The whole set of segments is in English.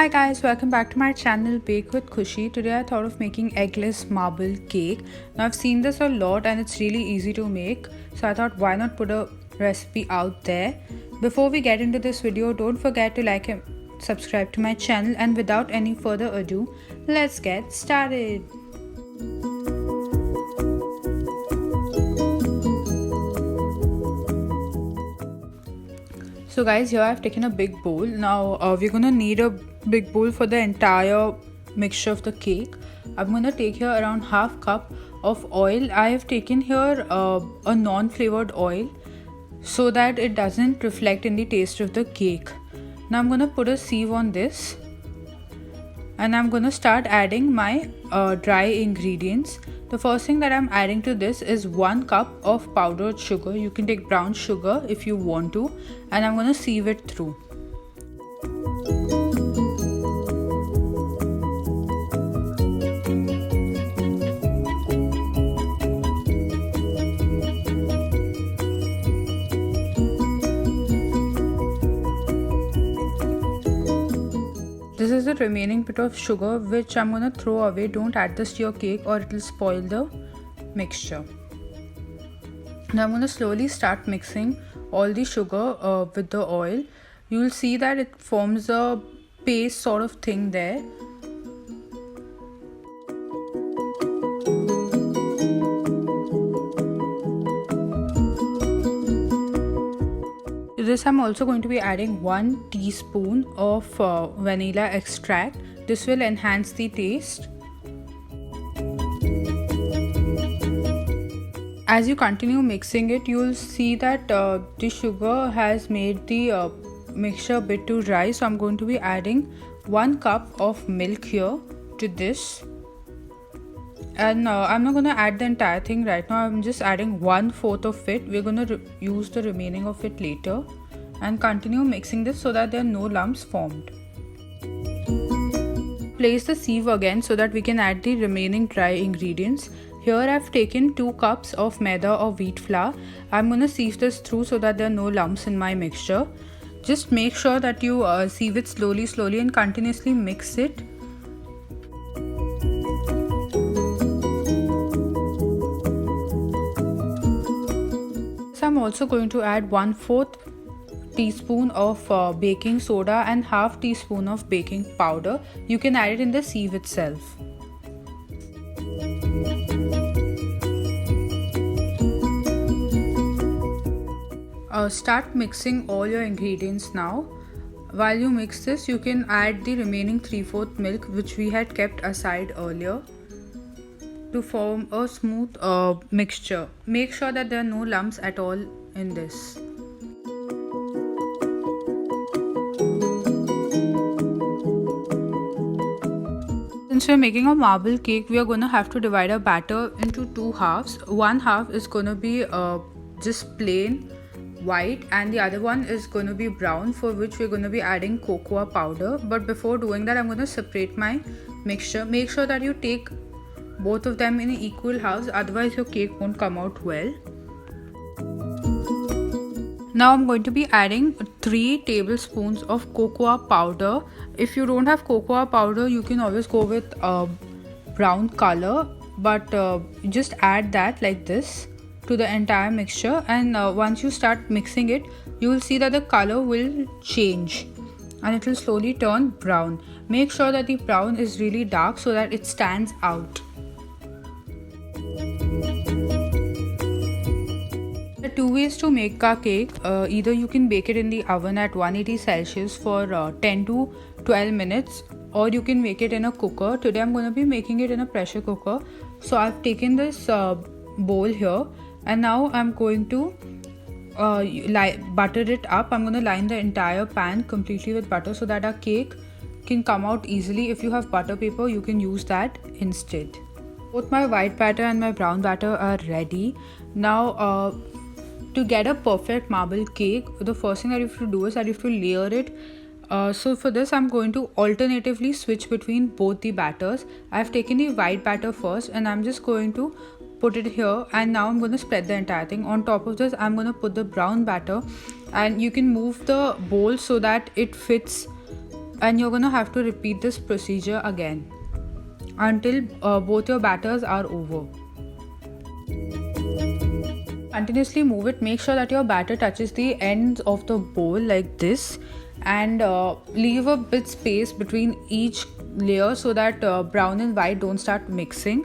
Hi guys, welcome back to my channel Bake with Khushi. Today I thought of making eggless marble cake. Now I've seen this a lot and it's really easy to make, so I thought why not put a recipe out there. Before we get into this video, don't forget to like and subscribe to my channel, and without any further ado, let's get started. So guys, here I've taken a big bowl. Now we're gonna need a big bowl for the entire mixture of the cake. I'm gonna take here around half cup of oil. I have taken here a non-flavored oil so that it doesn't reflect in the taste of the cake. Now I'm gonna put a sieve on this and I'm gonna start adding my dry ingredients. The first thing that I'm adding to this is 1 cup of powdered sugar. You can take brown sugar if you want to, and I'm gonna sieve it through. This is the remaining bit of sugar which I'm gonna throw away. Don't add this to your cake or it will spoil the mixture. Now I'm gonna slowly start mixing all the sugar with the oil. You will see that it forms a paste sort of thing there. To this I'm also going to be adding 1 teaspoon of vanilla extract. This will enhance the taste. As you continue mixing it, you will see that the sugar has made the mixture a bit too dry. So I'm going to be adding 1 cup of milk here to this. And I'm not going to add the entire thing right now. I'm just adding 1/4 of it. We're going to use the remaining of it later, and continue mixing this so that there are no lumps formed. Place the sieve again so that we can add the remaining dry ingredients. Here I've taken 2 cups of maida or wheat flour. I'm going to sieve this through so that there are no lumps in my mixture. Just make sure that you sieve it slowly and continuously mix it. I'm also going to add 1/4 teaspoon of baking soda and half teaspoon of baking powder. You can add it in the sieve itself. Start mixing all your ingredients now. While you mix this, you can add the remaining 3/4 milk which we had kept aside earlier to form a smooth mixture. Make sure that there are no lumps at all in this. Since we're making a marble cake, we are going to have to divide our batter into 2 halves. One half is going to be just plain white and the other one is going to be brown, for which we're going to be adding cocoa powder. But before doing that, I'm going to separate my mixture. Make sure that you take both of them in equal halves, otherwise your cake won't come out well. Now I'm going to be adding 3 tablespoons of cocoa powder. If you don't have cocoa powder, you can always go with brown color, but just add that like this to the entire mixture, and once you start mixing it, you will see that the color will change and it will slowly turn brown. Make sure that the brown is really dark so that it stands out. There are 2 ways to make a cake. Either you can bake it in the oven at 180 Celsius for 10 to 12 minutes, or you can make it in a cooker. Today I'm going to be making it in a pressure cooker. So I've taken this bowl here, and now I'm going to butter it up. I'm going to line the entire pan completely with butter so that our cake can come out easily. If you have butter paper, you can use that instead. Both my white batter and my brown batter are ready. Now to get a perfect marble cake, the first thing that you have to do is that you have to layer it. So for this, I'm going to alternatively switch between both the batters. I've taken the white batter first and I'm just going to put it here, and now I'm going to spread the entire thing. On top of this, I'm going to put the brown batter, and you can move the bowl so that it fits and you're gonna have to repeat this procedure again until both your batters are over. Continuously move it. Make sure that your batter touches the ends of the bowl like this, and leave a bit space between each layer so that brown and white don't start mixing.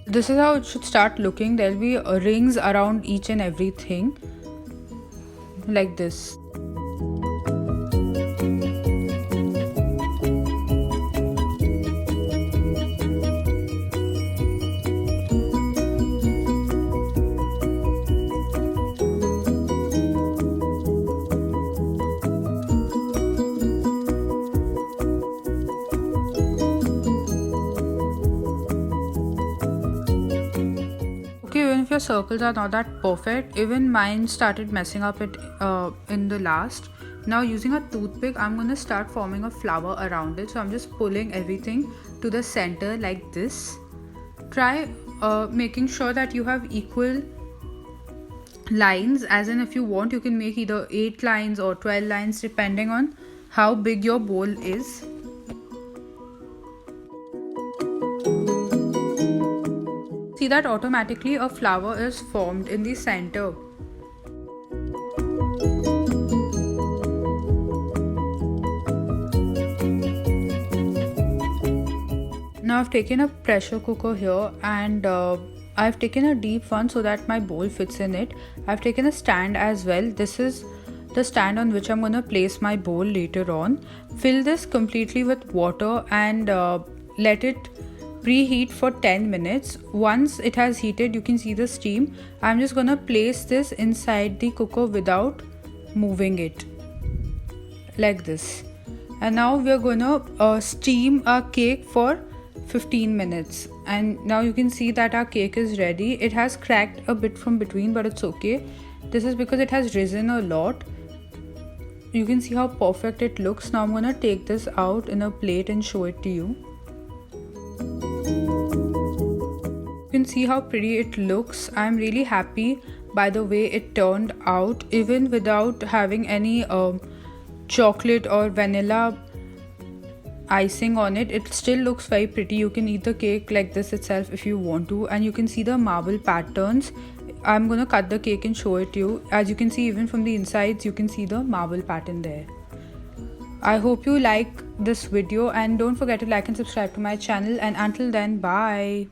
This is how it should start looking. There'll be rings around each and everything like this. Even if your circles are not that perfect, even mine started messing up it in the last. Now using a toothpick, I'm gonna start forming a flower around it. So I'm just pulling everything to the center like this. Try making sure that you have equal lines, as in if you want you can make either 8 lines or 12 lines depending on how big your bowl is. See that automatically a flower is formed in the center. Now I've taken a pressure cooker here, and I've taken a deep one so that my bowl fits in it. I've taken a stand as well. This is the stand on which I'm going to place my bowl later on. Fill this completely with water and let it preheat for 10 minutes. Once it has heated, you can see the steam. I'm just gonna place this inside the cooker without moving it like this. And now we're gonna steam our cake for 15 minutes. And now you can see that our cake is ready. It has cracked a bit from between, but it's okay. This is because it has risen a lot. You can see how perfect it looks. Now I'm gonna take this out in a plate and show it to you. You can see how pretty it looks. I'm really happy by the way it turned out, even without having any chocolate or vanilla icing on it. It still looks very pretty. You can eat the cake like this itself if you want to, and you can see the marble patterns. I'm gonna cut the cake and show it to you. As you can see, even from the insides you can see the marble pattern there. I hope you like this video, and don't forget to like and subscribe to my channel, and until then, bye.